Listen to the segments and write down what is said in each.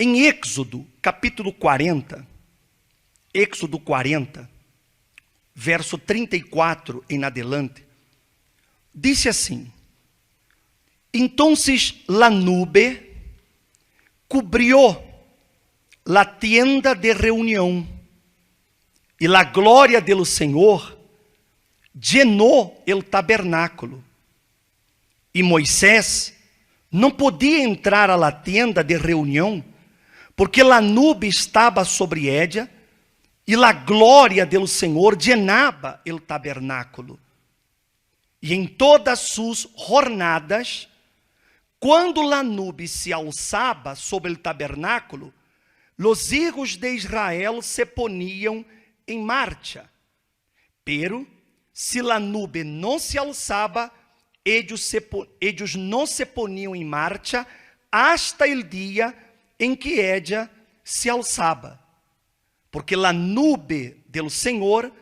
Em Êxodo, capítulo 40, Êxodo 40, verso 34 em adelante, disse assim: Entonces la nube cubrió la tienda de reunión, y la gloria del Señor llenó el tabernáculo. E Moisés não podia entrar a la tienda de reunião, porque a nube estava sobre ella, e a glória do Senhor llenava o tabernáculo. E em todas suas jornadas, quando a nube se alçava sobre o tabernáculo, os hijos de Israel se poniam em marcha. Pero, se a nube não se alçava, ellos não se poniam em marcha hasta el dia em que ella se alçava. Porque a nube do Senhor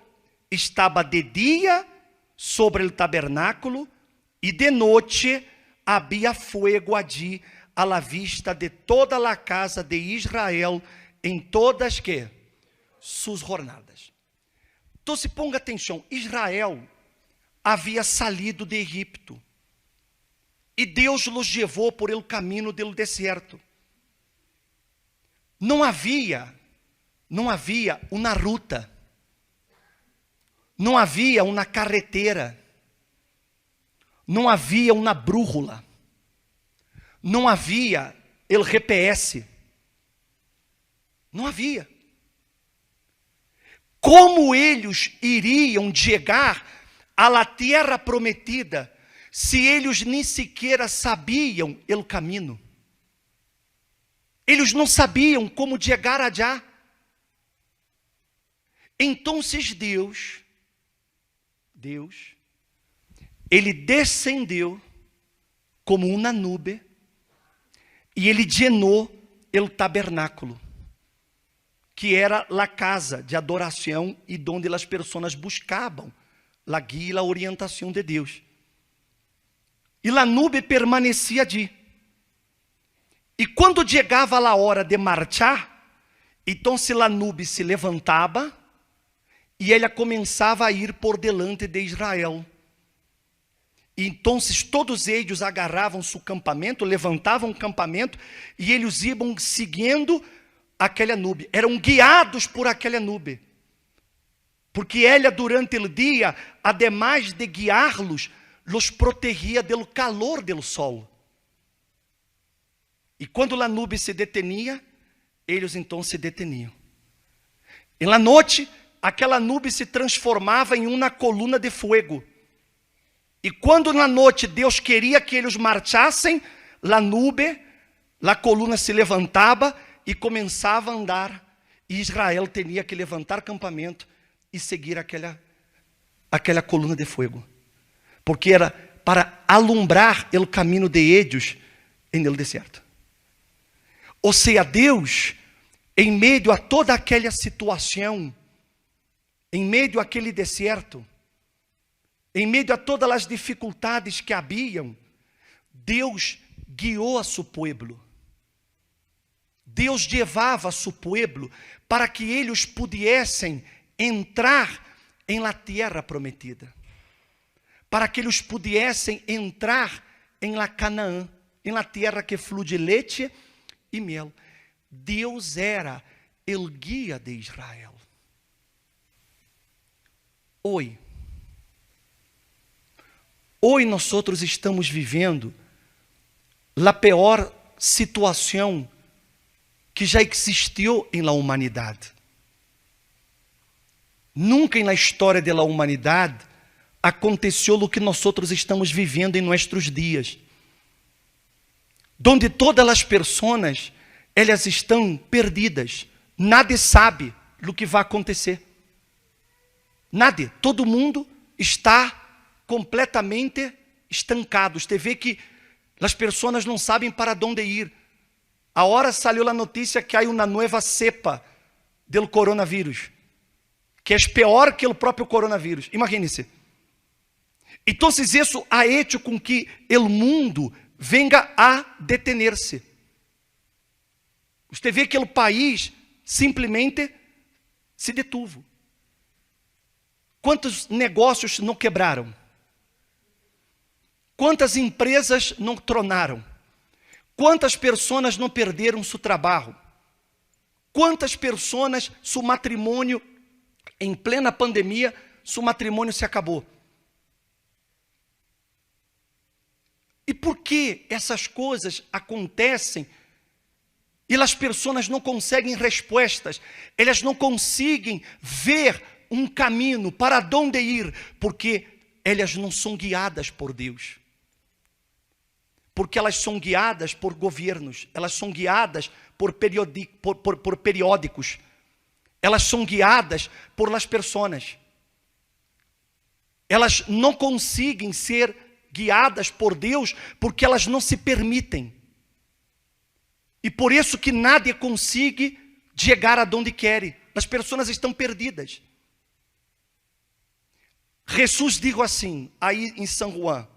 estava de dia sobre o tabernáculo, e de noite havia fuego allí a la vista de toda a casa de Israel em todas que suas jornadas. Então se ponga atenção, Israel havia salido de Egipto, e Deus los levou por el caminho do deserto. Não havia uma ruta, não havia uma carretera, não havia uma brújula, não havia o GPS, não havia. Como eles iriam chegar a la terra prometida, se eles nem sequer sabiam o caminho? Eles não sabiam como chegar allá. Então Deus, ele descendeu como uma nuvem, e ele llenou o tabernáculo, que era a casa de adoração e onde as pessoas buscavam a guia e a orientação de Deus. E a nuvem permanecia ali. E quando chegava a hora de marchar, então a nuvem se levantava, e ela começava a ir por delante de Israel. E então todos eles agarravam seu campamento, levantavam o campamento, e eles iam seguindo aquela nuvem. Eram guiados por aquela nuvem. Porque ela durante o dia, ademais de guiá-los, los protegia do calor do sol. E quando a nuvem se detenia, eles então se deteniam. E na noite, aquela nuvem se transformava em uma coluna de fogo. E quando na noite Deus queria que eles marchassem, a nuvem, a coluna se levantava e começava a andar. E Israel tinha que levantar campamento e seguir aquela coluna de fogo. Porque era para alumbrar o caminho de eles em el deserto. Ou seja, Deus, em meio a toda aquela situação, em meio àquele deserto, em meio a todas as dificuldades que haviam, Deus guiou a seu povo. Deus levava a seu povo para que eles pudessem entrar em la terra prometida. Para que eles pudessem entrar em la Canaã, em la terra que flui de leite e mel. Deus era o guia de Israel. Hoje nós estamos vivendo a pior situação que já existiu em la humanidade. Nunca na história da humanidade aconteceu o que nós estamos vivendo em nossos dias, onde todas as pessoas elas estão perdidas, nada sabe o que vai acontecer, nada, todo mundo está completamente estancado. Você vê que as pessoas não sabem para onde ir. A hora saiu a notícia que há uma nova cepa do coronavírus, que é pior que o próprio coronavírus. Imagine-se. Então, isso ha hecho com que o mundo venga a detener-se. Você vê que o país simplesmente se detuvo. Quantos negócios não quebraram? Quantas empresas não tronaram? Quantas pessoas não perderam seu trabalho? Quantas pessoas, seu matrimônio, em plena pandemia, seu matrimônio se acabou? E por que essas coisas acontecem e as pessoas não conseguem respostas? Elas não conseguem ver um caminho para onde ir, porque elas não são guiadas por Deus. Porque elas são guiadas por governos, elas são guiadas por periódicos, elas são guiadas por as pessoas. Elas não conseguem ser guiadas por Deus porque elas não se permitem. E por isso que nadie consegue chegar aonde quer. As pessoas estão perdidas. Jesus disse assim, aí em São Juan,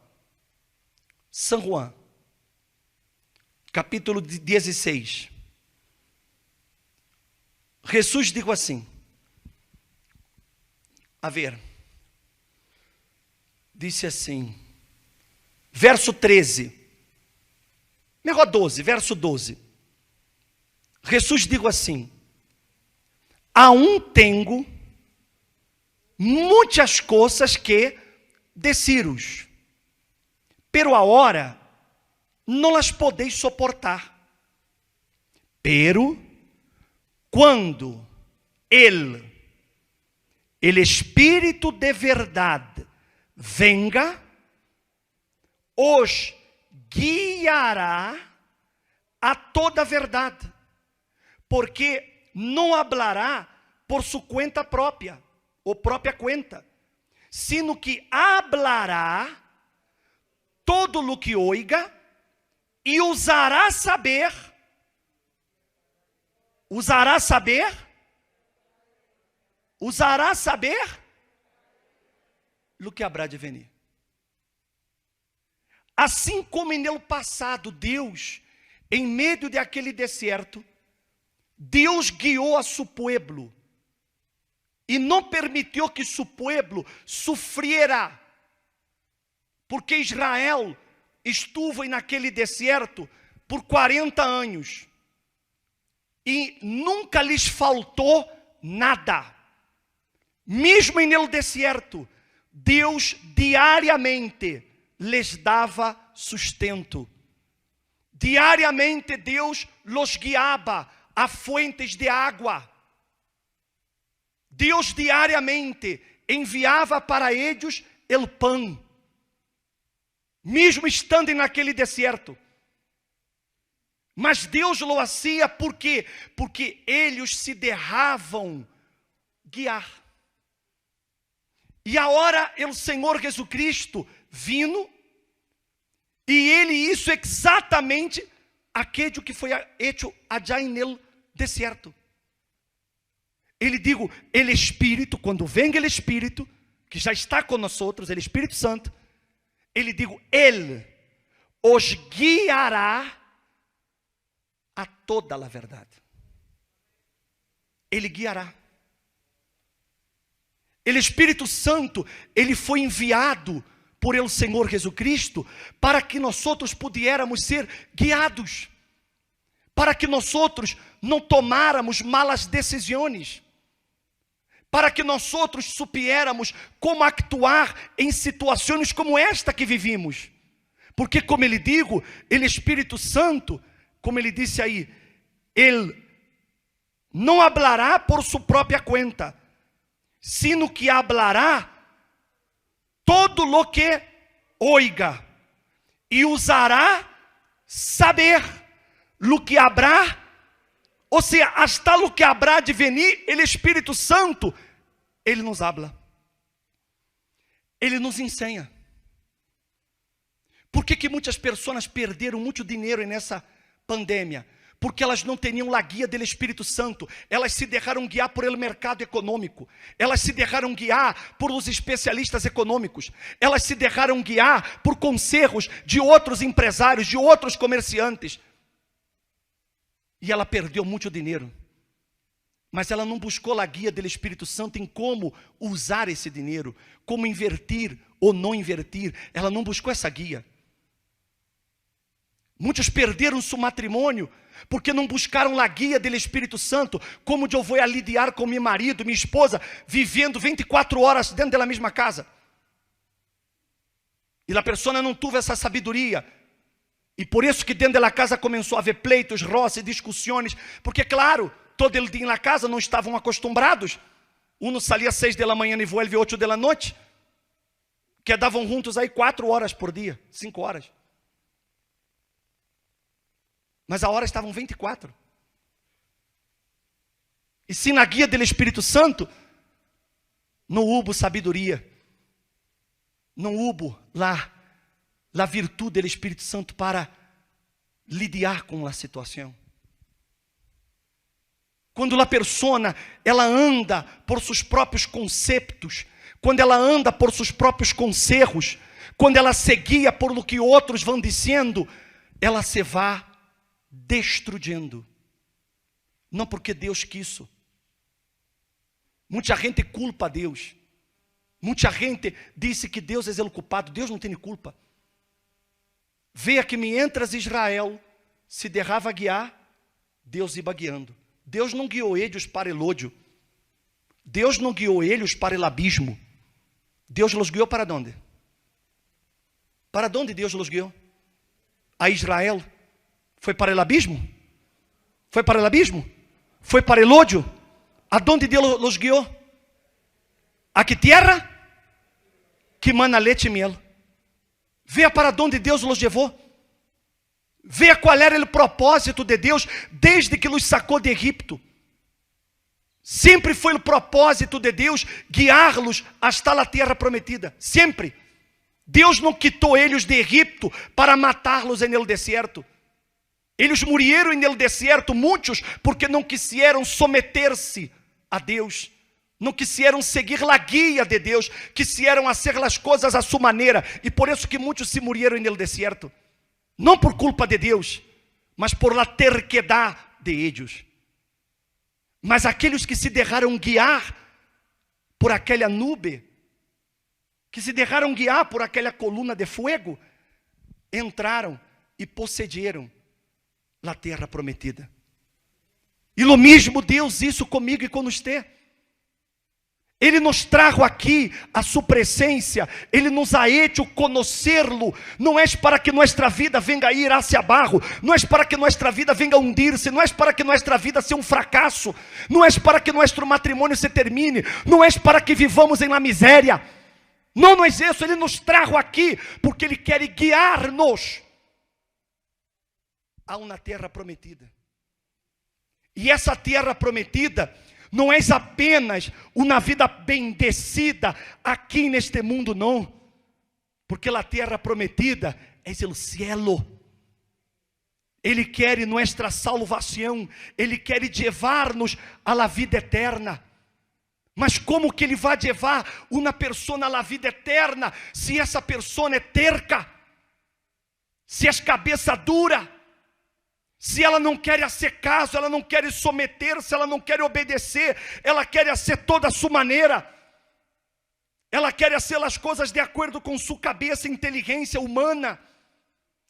capítulo 16. Jesus disse assim, disse assim, verso 13, melhor 12, verso 12. Jesus disse assim, aún tenho muitas coisas que deciros, pero agora não las podeis soportar. Pero quando el Espírito de verdade venga, os guiará a toda a verdade, porque não hablará por sua conta própria, ou própria conta, sino que hablará todo o que oiga, e usará saber o que haverá de venir. Assim como no passado Deus, em meio de aquele deserto, Deus guiou a seu povo e não permitiu que seu povo sofriera, porque Israel estuvo naquele deserto por 40 anos e nunca lhes faltou nada. Mesmo no deserto, Deus diariamente lhes dava sustento. Diariamente Deus los guiava a fontes de água. Deus diariamente enviava para eles o pão, mesmo estando naquele deserto. Mas Deus lo hacía por quê? Porque eles se deixavam guiar. E agora o Senhor Jesus Cristo vino, e Ele isso exatamente aquilo que foi feito allá no deserto. Ele digo, o Espírito, quando vem o Espírito, que já está com nós outros, o Espírito Santo, ele digo, Ele os guiará a toda a verdade. Ele guiará. O Espírito Santo, ele foi enviado por el Senhor Jesus Cristo para que nós outros pudiéramos ser guiados, para que nós outros não tomáramos malas decisões, para que nós outros supiéramos como actuar em situações como esta que vivimos. Porque, como ele digo, o Espírito Santo, como ele disse aí, ele não hablará por sua própria conta, sino que hablará todo lo que oiga, e usará saber lo que habrá, ou seja, hasta lo que habrá de venir, o Espírito Santo, ele nos habla, ele nos ensina. Por que muitas pessoas perderam muito dinheiro nessa pandemia? Porque elas não tinham a guia do Espírito Santo. Elas se deixaram guiar por el mercado econômico. Elas se deixaram guiar por os especialistas econômicos. Elas se deixaram guiar por conselhos de outros empresários, de outros comerciantes. e ela perdeu muito dinheiro. Mas ela não buscou a guia do Espírito Santo em como usar esse dinheiro, como invertir ou não invertir. Ela não buscou essa guia. Muitos perderam seu matrimônio porque não buscaram a guia do Espírito Santo, como eu vou lidiar com meu marido, minha esposa, vivendo 24 horas dentro da mesma casa. E a pessoa não teve essa sabedoria. E por isso que dentro da casa começou a haver pleitos, roças, discussões, porque claro, todo o dia na casa não estavam acostumados. Um saía às 6 da manhã e volvia 8 da noite. Quedavam juntos aí 4 horas por dia, 5 horas. Mas a hora estavam 24. E se na guia do Espírito Santo, não houve sabedoria, não houve lá a virtude do Espírito Santo para lidiar com a situação. Quando a persona, ela anda por seus próprios conceitos, quando ela anda por seus próprios conselhos, quando ela se guia por lo que outros vão dizendo, ela se vai destruindo. Não porque Deus quis. Muita gente culpa a Deus. Muita gente disse que Deus é o culpado. Deus não tem culpa. Veja que mientras Israel se derrava guiar, Deus ia guiando. Deus não guiou eles para o ódio. Deus não guiou eles para o abismo. Deus os guiou para onde? Para onde Deus os guiou? A Israel. Foi para o abismo? Foi para o abismo? Foi para o ódio? Aonde Deus os guiou? A que terra? Que mana leite e miel. Veja para onde Deus os levou. Veja qual era o propósito de Deus desde que os sacou de Egipto. Sempre foi o propósito de Deus guiá-los hasta a terra prometida. Sempre. Deus não quitou eles de Egipto para matá-los no deserto. Eles morreram no deserto, muitos, porque não quiseram someter-se a Deus. Não quiseram seguir a guia de Deus. Quiseram fazer as coisas à sua maneira. E por isso que muitos se morreram no deserto. Não por culpa de Deus, mas por la terquedade de eles. Mas aqueles que se deixaram guiar por aquela nuvem, que se deixaram guiar por aquela coluna de fogo, entraram e possederam a terra prometida. E o mesmo Deus isso comigo e com você. Ele nos trajo aqui a sua presença, Ele nos ha hecho conhecê-lo. Não é para que nossa vida venga a ir hacia abaixo, não é para que nossa vida venga a hundir-se, não é para que nossa vida seja um fracasso, não é para que nosso matrimônio se termine, não é para que vivamos em la miséria. Não, não é isso. Ele nos trajo aqui porque Ele quer guiar-nos a uma terra prometida. E essa terra prometida não é apenas uma vida bendecida aqui neste mundo, não. Porque a terra prometida é o cielo. Ele quer nossa salvação. Ele quer levar-nos à vida eterna. Mas como que Ele vai levar uma pessoa à vida eterna se essa pessoa é terca? Se é cabeça dura? Se ela não quer fazer caso, ela não quer someter-se, ela não quer obedecer, ela quer fazer toda a sua maneira, ela quer fazer as coisas de acordo com sua cabeça e inteligência humana,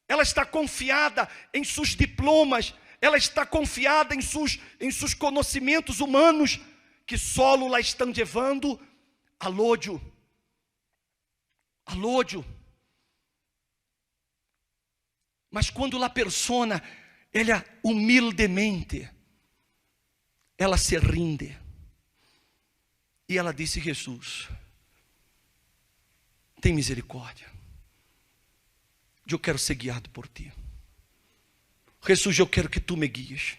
ela está confiada em seus diplomas, ela está confiada em seus conhecimentos humanos, que solo la estão levando ao ódio. Ao ódio. Mas quando a persona, ela humildemente, ela se rinde. E ela disse: Jesus, tem misericórdia. Eu quero ser guiado por ti. Jesus, eu quero que tu me guies.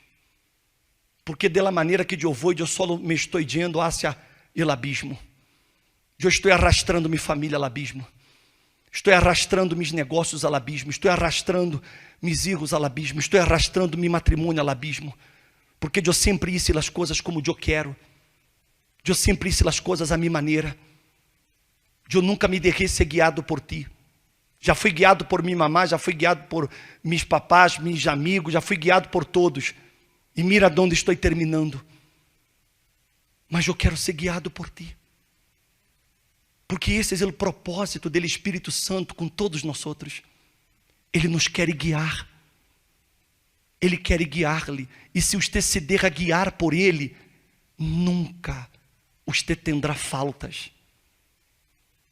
Porque de la maneira que eu vou, eu só me estou indo hacia el abismo. Eu estou arrastando minha família ao abismo. Estou arrastando meus negócios ao abismo. Estou arrastando meus filhos ao abismo. Estou arrastando meu matrimônio ao abismo. Porque eu sempre hice as coisas como eu quero. Eu sempre hice as coisas à minha maneira. Eu nunca me deixei ser guiado por ti. Já fui guiado por minha mamá, já fui guiado por meus papás, meus amigos, já fui guiado por todos. E mira onde estou terminando. Mas eu quero ser guiado por ti. Porque esse é o propósito do Espírito Santo com todos nós outros. Ele nos quer guiar. Ele quer guiar-lhe. E se você se deixa guiar por Ele, nunca você terá faltas.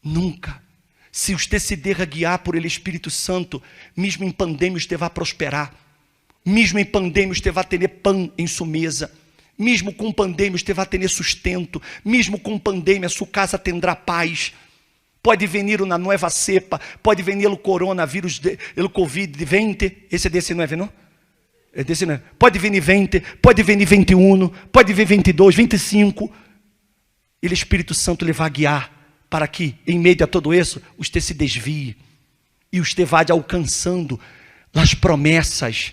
Nunca. Se você se deixa guiar por Ele, Espírito Santo, mesmo em pandemia você vai prosperar. Mesmo em pandemia você vai ter pão em sua mesa. Mesmo com pandemia você vai ter sustento. Mesmo com pandemia sua casa terá paz. Pode vir uma nova cepa. Pode vir o coronavírus, o Covid-20. Esse é desse 9, não? É desse 9. Pode vir 20, pode vir 21, pode vir 22, 25. E o Espírito Santo lhe vai guiar para que, em meio a tudo isso, você se desvie. E você vá alcançando as promessas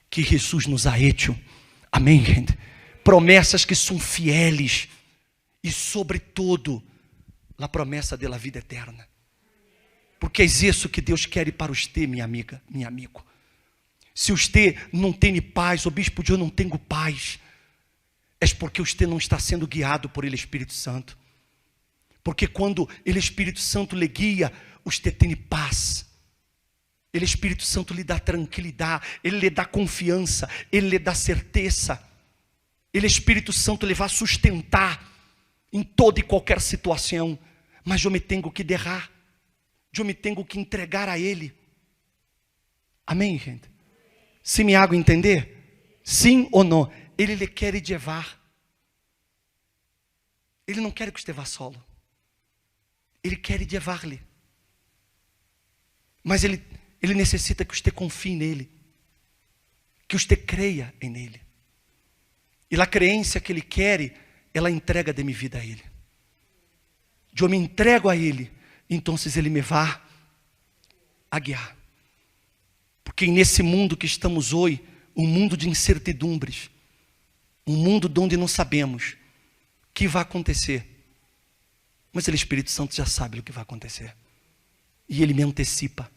que Jesus nos ha hecho. Amém, gente? Promessas que são fieles. E, sobretudo, a promessa da vida eterna. Porque é isso que Deus quer para você, minha amiga, meu amigo. Se você não tem paz, o bispo diz: eu não tenho paz, é porque você não está sendo guiado por Ele, Espírito Santo. Porque quando Ele, Espírito Santo, lhe guia, você tem paz. Ele, Espírito Santo, lhe dá tranquilidade, Ele lhe dá confiança, Ele lhe dá certeza. Ele, Espírito Santo, lhe vai sustentar em toda e qualquer situação. Mas eu me tenho que derrar, eu me tenho que entregar a Ele. Amém, gente? Se me hago entender? Sim ou não? Ele lhe quer levar. Ele não quer que você vá solo. Ele quer levar-lhe. Mas ele necessita que você confie nele. Que você creia em Ele. E a crença que Ele quer, ela entrega de minha vida a Ele. Eu me entrego a Ele, então Ele me vai a guiar. Porque nesse mundo que estamos hoje, um mundo de incertidumbres, um mundo onde não sabemos o que vai acontecer, mas o Espírito Santo já sabe o que vai acontecer. E Ele me antecipa,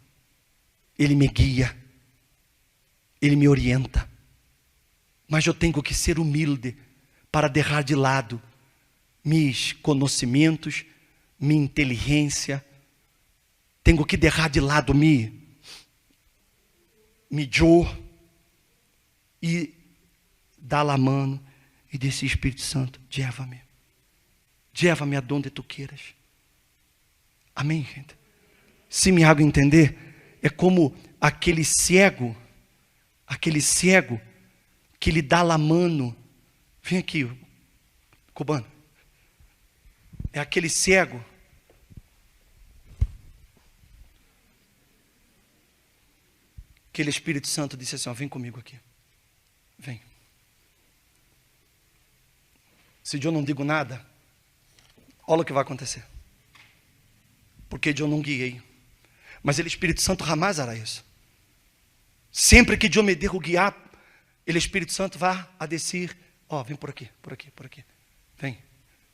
Ele me guia, Ele me orienta. Mas eu tenho que ser humilde para deixar de lado meus conhecimentos, minha inteligência. Tenho que deixar de lado me eu e dar a mão e dizer: Espírito Santo, leva-me aonde tu queiras. Amém, gente? Se me hago entender, é como aquele cego que lhe dá a mão. Vem aqui, cubano. É aquele cego que o Espírito Santo disse assim: ó, vem comigo aqui. Vem. Se eu não digo nada, olha o que vai acontecer. Porque eu não guiei. Mas o Espírito Santo jamais hará isso. Sempre que eu me deixo guiar, o Espírito Santo vai a descer: ó, vem por aqui, por aqui, por aqui. Vem.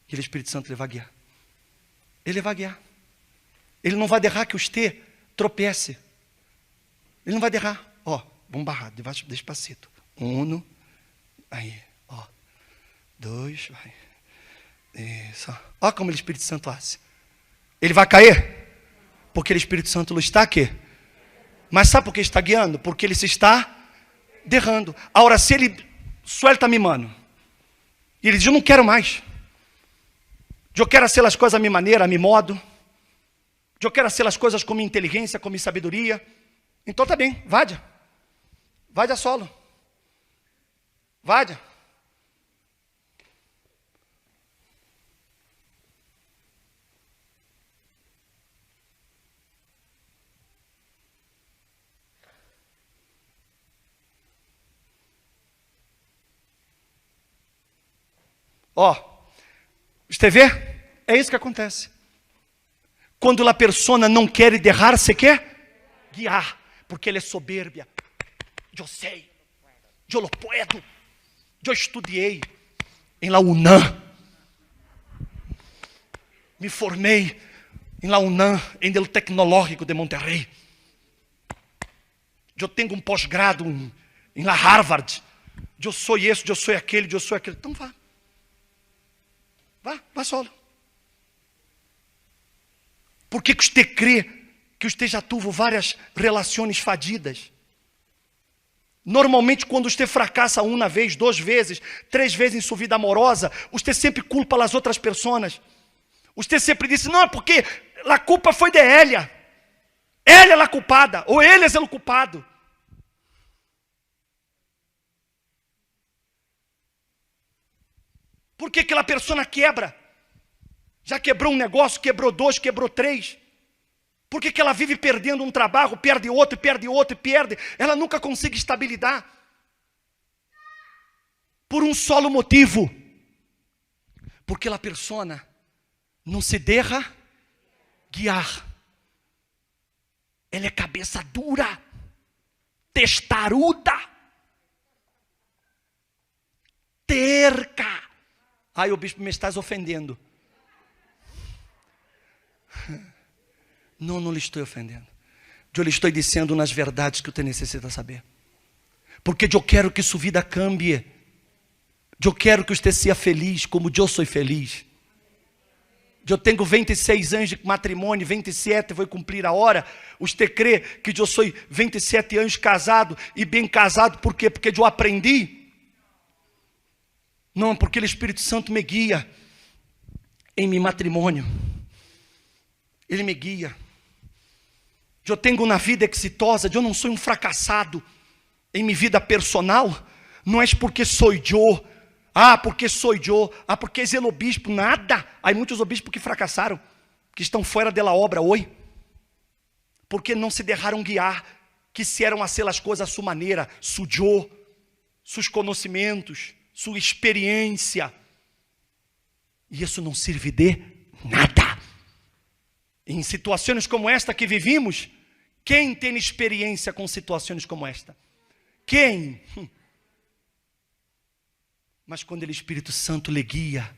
E o Espírito Santo ele vai guiar. Ele vai guiar. Ele não vai deixar que você tropece. Ele não vai deixar. Ó, vamos barrar, despacito. 1, aí, ó. 2, vai. Isso. Ó como o Espírito Santo faz. Ele vai cair? Porque o Espírito Santo não está aqui. Mas sabe por que está guiando? Porque ele se está derrando. Agora, se ele suelta-me, mano, e ele diz: eu não quero mais. Eu quero fazer as coisas a minha maneira, a meu modo. Eu quero fazer as coisas com minha inteligência, com minha sabedoria. Então tá bem, vadia. Vadia solo. Vadia. Ó, você vê? É isso que acontece. Quando a persona não quer deixar-se quer guiar, porque ele é soberbia. Eu sei, eu lo puedo. Eu estudei em la UNAM. Me formei em la UNAM, em el Tecnológico de Monterrey. Eu tenho um pós-grado em la Harvard. eu sou isso, eu sou aquele, eu sou aquele. Então vá. Vá solo. Por que você crê que você já teve várias relações fadidas? Normalmente quando você fracassa uma vez, 2 vezes, 3 vezes em sua vida amorosa, você sempre culpa as outras pessoas. Você sempre diz, não, porque a culpa foi de ela. Ela é a culpada, ou ele é o culpado. Por que aquela pessoa quebra? Já quebrou um negócio, quebrou 2, quebrou 3. Por que ela vive perdendo um trabalho, perde outro, perde outro, perde? Ela nunca consegue estabilidade. Por um solo motivo. Porque a pessoa não se deixa guiar. Ela é cabeça dura, testaruda, terca. Ai, o bispo, me estás ofendendo. Não lhe estou ofendendo. Eu lhe estou dizendo nas verdades que você necessita saber. Porque eu quero que sua vida cambie. Eu quero que você seja feliz como eu sou feliz. Eu tenho 26 anos de matrimônio, 27, vou cumprir a hora. Você crê que eu sou 27 anos casado e bem casado, por quê? Porque eu aprendi? Não, porque o Espírito Santo me guia em meu matrimônio. Ele me guia. Eu tenho uma vida exitosa, eu não sou um fracassado em minha vida personal. Não é porque sou eu. Porque sou eu. Porque é o obispo. Nada. Há muitos obispos que fracassaram, que estão fora da obra hoje. Porque não se deixaram guiar, quiseram fazer as coisas à sua maneira, seu eu, seus conhecimentos, sua experiência. E isso não serve de nada. Em situações como esta que vivimos, quem tem experiência com situações como esta? Quem? Mas quando o Espírito Santo lhe guia,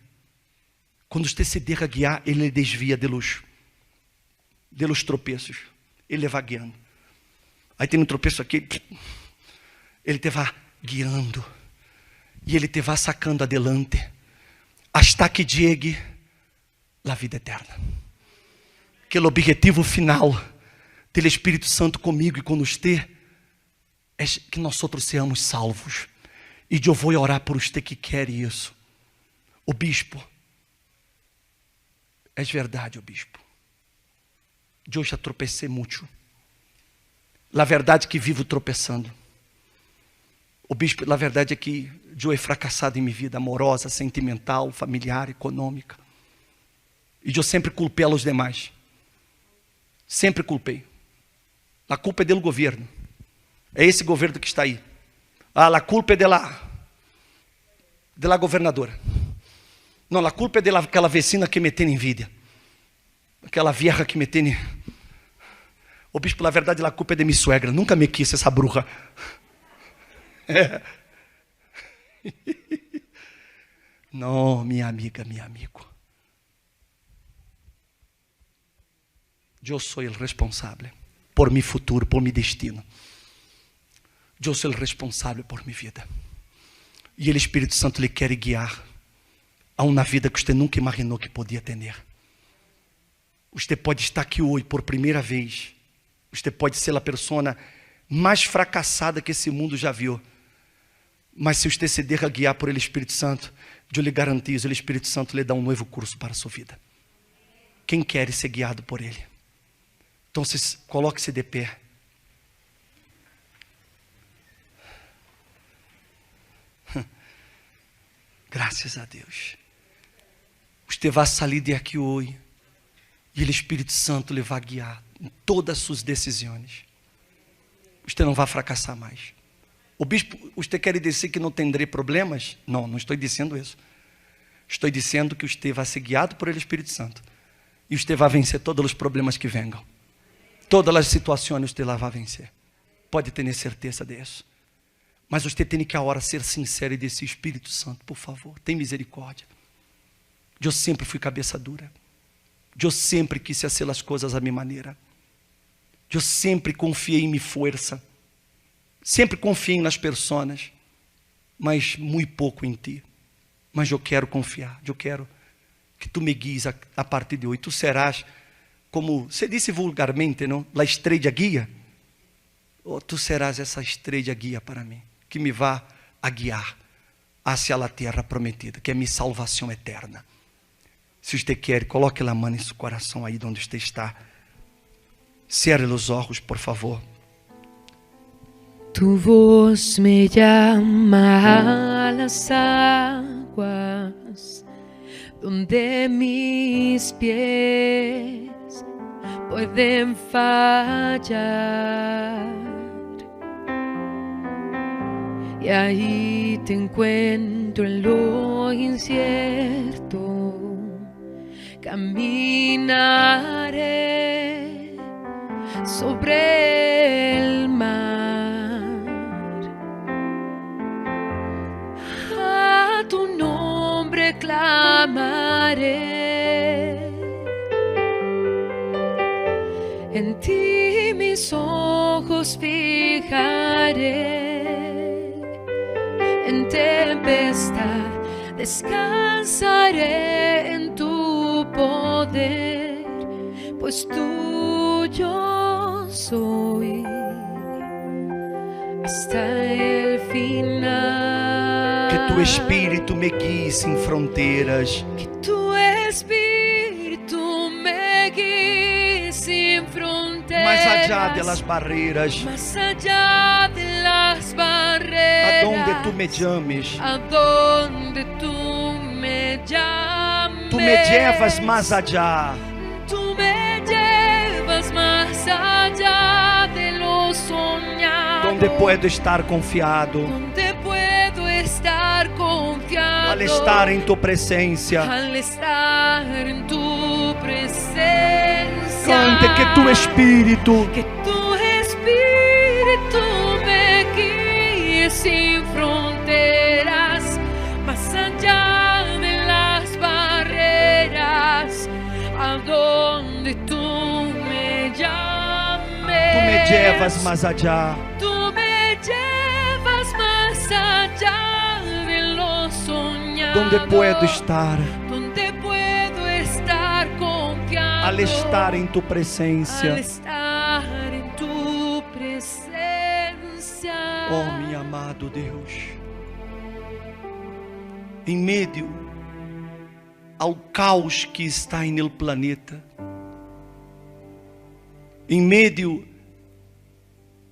quando você se deixa guiar, ele lhe desvia de los tropeços. Ele vai guiando. Aí tem um tropeço aqui, ele te vai guiando. E ele te vai sacando adelante, hasta que llegue a vida eterna. Que o objetivo final do Espírito Santo comigo e com você é que nós outros sejamos salvos. E eu vou orar por você que quer isso. O bispo, é verdade, o bispo. Eu já tropecei muito. A verdade é que vivo tropeçando. O bispo, a verdade é que eu he fracassado em minha vida amorosa, sentimental, familiar, econômica. E eu sempre culpei os demais. Sempre culpei. A culpa é do governo. É esse governo que está aí. A culpa é da governadora. Não, a culpa é daquela vecina que me tem envidia. Aquela vieja que me tem. O bispo, na verdade, a culpa é de minha suegra. Nunca me quis essa bruxa. É. Não, minha amiga, meu amigo. Eu sou o responsável por meu futuro, por meu destino. Eu sou o responsável por minha vida. E o Espírito Santo lhe quer guiar a uma vida que você nunca imaginou que podia ter. Você pode estar aqui hoje por primeira vez. Você pode ser a pessoa mais fracassada que esse mundo já viu. Mas se você se deixa guiar por ele Espírito Santo, eu lhe garantizo, o Espírito Santo lhe dá um novo curso para a sua vida. Quem quer ser guiado por ele? Então, coloque-se de pé. Graças a Deus. Você vai sair daqui hoje e o Espírito Santo lhe vai guiar em todas as suas decisões. Você não vai fracassar mais. O bispo, você quer dizer que não terá problemas? Não, não estou dizendo isso. Estou dizendo que você vai ser guiado por ele Espírito Santo. E você vai vencer todos os problemas que venham. Todas as situações você vai vencer. Pode ter certeza disso. Mas você tem que agora ser sincero e dizer: Espírito Santo, por favor, tem misericórdia. Eu sempre fui cabeça dura. Eu sempre quis fazer as coisas à minha maneira. Eu sempre confiei em minha força. Sempre confiei nas pessoas. mas muito pouco em ti. Mas eu quero confiar, eu quero que tu me guies a partir de hoje. Tu serás, como se disse vulgarmente, não? La estrella guia. Oh, tu serás essa estrella guia para mim, que me vá a guiar hacia a terra prometida, que é minha salvação eterna. Se você quer, coloque a mão em seu coração aí onde você está. Cierre os olhos, por favor. Tu voz me llama a las aguas, donde mis pies pueden fallar. Y ahí te encuentro en lo incierto. Caminaré sobre el mar. A tu nombre clamaré. En ti mis ojos fijaré. En tempestad descansaré en tu poder, pues tuyo soy hasta el final. Que tu Espírito me guie sem fronteiras. Que tu Espírito me guie sin fronteras. Mais allá de las barreiras. Más allá de las barreras. Adonde tu me llames. Adonde tu me llames. Tu me llevas mais allá. Tu me llevas más allá de lo soñado. Donde puedo estar confiado. Donde puedo estar confiado. Al estar em tu presença. Al estar en tu presencia. Cante que tu Espírito. Que tu Espírito me guíe sin fronteras, más allá de las barreras, a donde tú me llames. Tu me llevas mais allá. Tú me llevas más allá de lo soñado. Donde puedo estar. Donde puedo estar confiado. Al estar em tu presença. Al estar en tu presencia. Oh, meu amado Deus. Em meio ao caos que está no planeta, em meio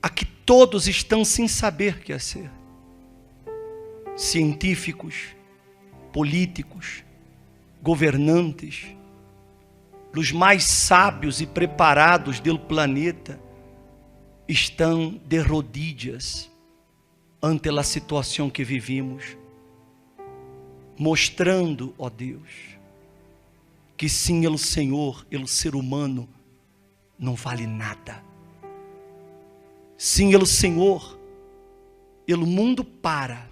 a que todos estão sem saber o que fazer, científicos, políticos, governantes, os mais sábios e preparados do planeta estão de rodillas ante a situação que vivimos, mostrando, ó Deus, que sim, o Senhor, o ser humano, não vale nada. Sim, o Senhor, o mundo para.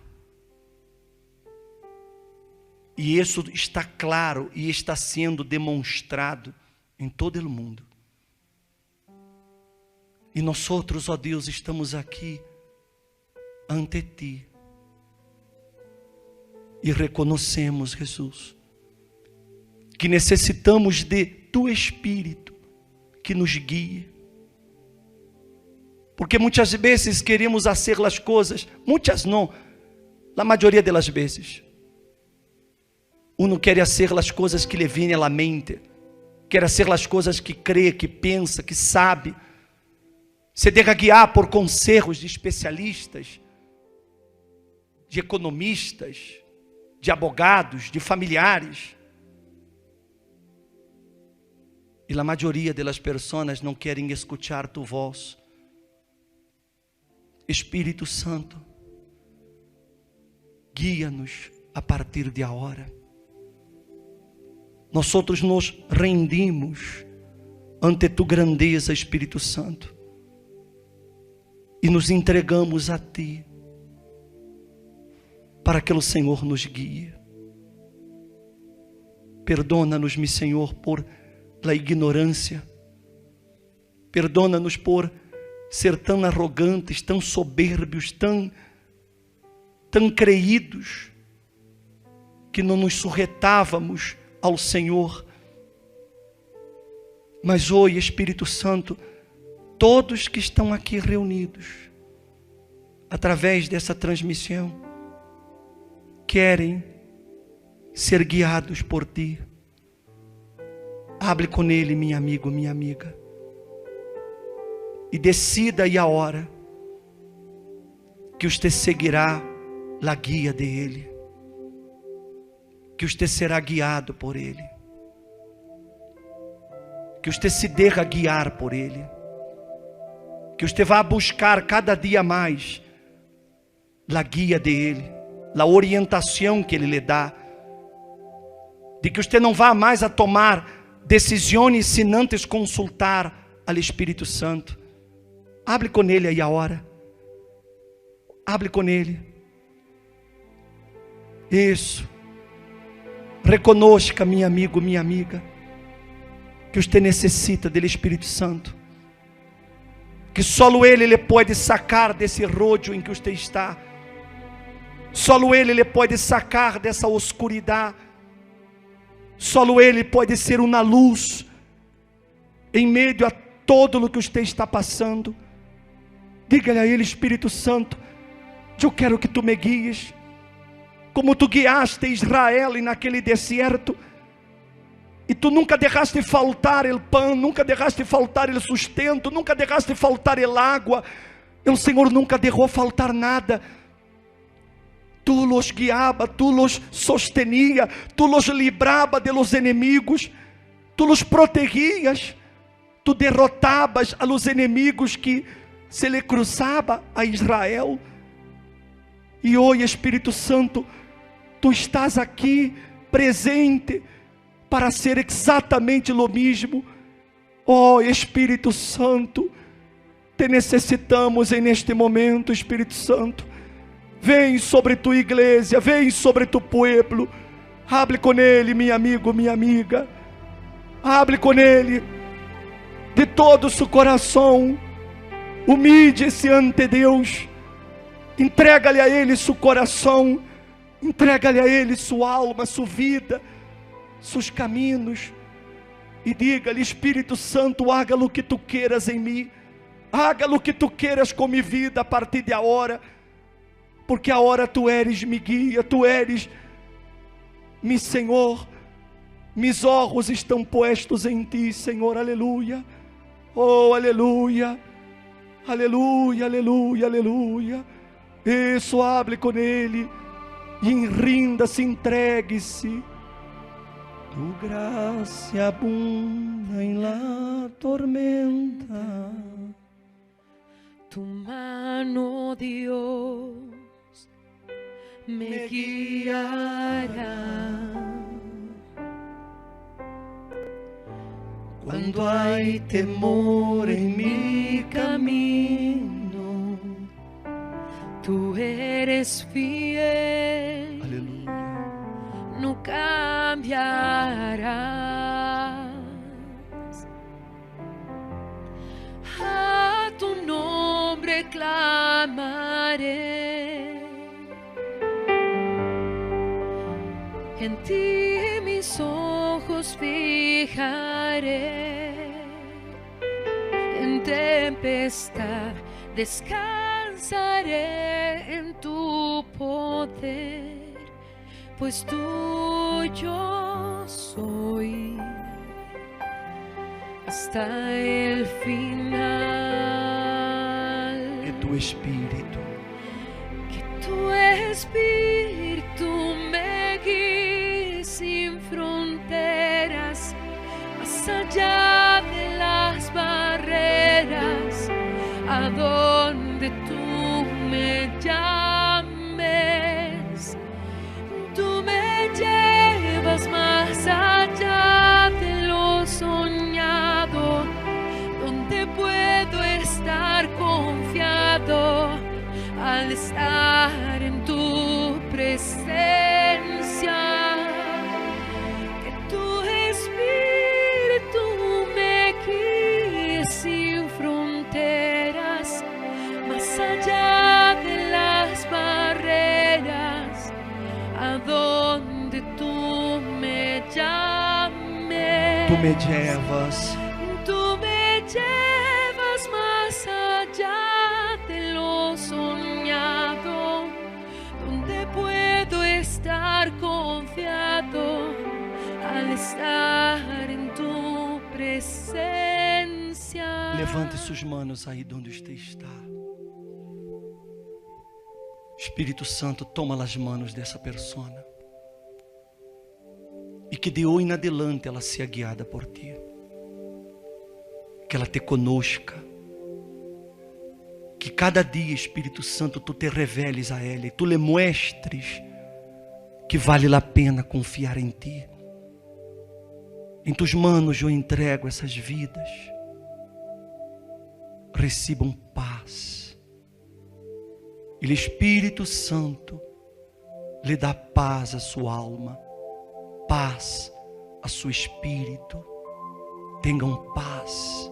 E isso está claro e está sendo demonstrado em todo o mundo. E nós outros, ó Deus, estamos aqui ante Ti. E reconhecemos, Jesus, que necessitamos de Tu Espírito que nos guie. Porque muitas vezes queremos fazer as coisas, muitas não, a maioria das vezes. Uno quer fazer as coisas que lhe vêm à mente, quer fazer as coisas que crê, que pensa, que sabe. Se deixa guiar por conselhos de especialistas, de economistas, de abogados, de familiares. E a maioria das pessoas não querem escutar tu voz. Espírito Santo, guia-nos a partir de agora. Nós outros nos rendimos ante tu grandeza, Espírito Santo, e nos entregamos a Ti, para que o Senhor nos guie. Perdona-nos, meu Senhor, por a ignorância. Perdona-nos por ser tão arrogantes, tão soberbios, tão tão creídos que não nos sujetávamos ao Senhor. Mas hoje, Espírito Santo, todos que estão aqui reunidos, através dessa transmissão, querem ser guiados por Ti. Hable com Ele, meu amigo, minha amiga, e decida aí a hora que você seguirá a guia dele, que você será guiado por Ele, que você se deixa guiar por Ele, que você vá buscar cada dia mais a guia dele, a orientação que Ele lhe dá, de que você não vá mais a tomar decisões sem antes consultar ao Espírito Santo. Hable com Ele aí a hora, hable com Ele. Isso. Reconozca, meu amigo, minha amiga, que você necessita do Espírito Santo, que só Ele pode sacar desse rodio em que você está, só Ele pode sacar dessa oscuridade, só Ele pode ser uma luz em meio a todo o que você está passando. Diga-lhe a Ele: Espírito Santo, eu quero que Tu me guies, como Tu guiaste Israel naquele deserto, e Tu nunca deixaste faltar o pão, nunca deixaste faltar o sustento, nunca deixaste faltar a água. O Senhor nunca deixou faltar nada. Tu los guiaba, Tu los sostenia, Tu los libraba de los inimigos, Tu los protegias, Tu derrotabas a los inimigos que se lhe cruzava a Israel. E hoje, Espírito Santo, Tu estás aqui presente para ser exatamente o mesmo. Oh, Espírito Santo, Te necessitamos neste momento, Espírito Santo. Vem sobre Tu igreja, vem sobre Tu povo. Hable com Ele, meu amigo, minha amiga. Hable com Ele de todo o seu coração. Humilhe-se ante Deus. Entrega-lhe a Ele seu coração. Entrega-lhe a Ele sua alma, sua vida, seus caminhos. E diga-lhe: Espírito Santo, haga o que Tu queiras em mim. Haga o que Tu queiras com minha vida a partir de agora. Porque agora Tu eres me guia, Tu eres meu Senhor. Meus olhos estão postos em Ti, Senhor. Aleluia. Oh, aleluia. Aleluia, aleluia, aleluia. Isso, hable com Ele. E rinda-se, entregue-se. Tu graça abunda em la tormenta. Tu mano, Dios, me guiará. Quando há temor em mi camino, Tu eres fiel. aleluia, No cambiarás. A Tu nombre clamaré. En Ti mis ojos fijaré. En tempestad descansaré en Tu poder, pues Tuyo soy hasta el final. que Tu Espírito, Que Tu Espíritu me guíe sin fronteras, más allá de las barreras, a donde Tú me llames. Tú me llevas más allá de lo soñado, donde puedo estar confiado al estar en Tu donde tú me llames. Tú me llevas. Tú me llevas más allá de lo soñado, donde puedo estar confiado al estar en tu presencia. Levante suas manos aí onde você está. Espírito Santo, toma as manos dessa persona. E que de hoje em adelante ela seja guiada por ti. Que ela te conosca. Que cada dia, Espírito Santo, tu te reveles a ela e tu lhe mostres que vale a pena confiar em ti. Em tuas manos eu entrego essas vidas. Recebam paz. E o Espírito Santo lhe dá paz à sua alma, paz a seu espírito. Tenham paz.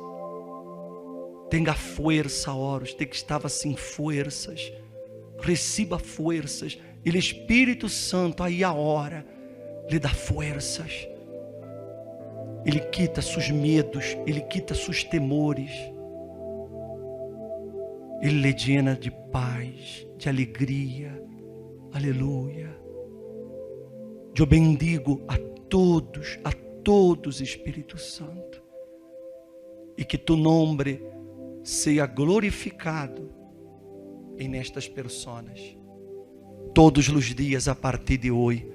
Tenha força, ora, você que estava sem forças, receba forças. E o Espírito Santo aí a hora lhe dá forças. Ele quita seus medos, ele quita seus temores. Ele lhe llena de paz, de alegria. Aleluia. Eu bendigo a todos, Espírito Santo. E que tu nome seja glorificado em estas pessoas. Todos os dias a partir de hoje.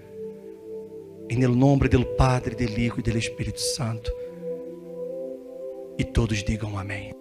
Em nome do Padre, do Hijo e do Espírito Santo. E todos digam amém.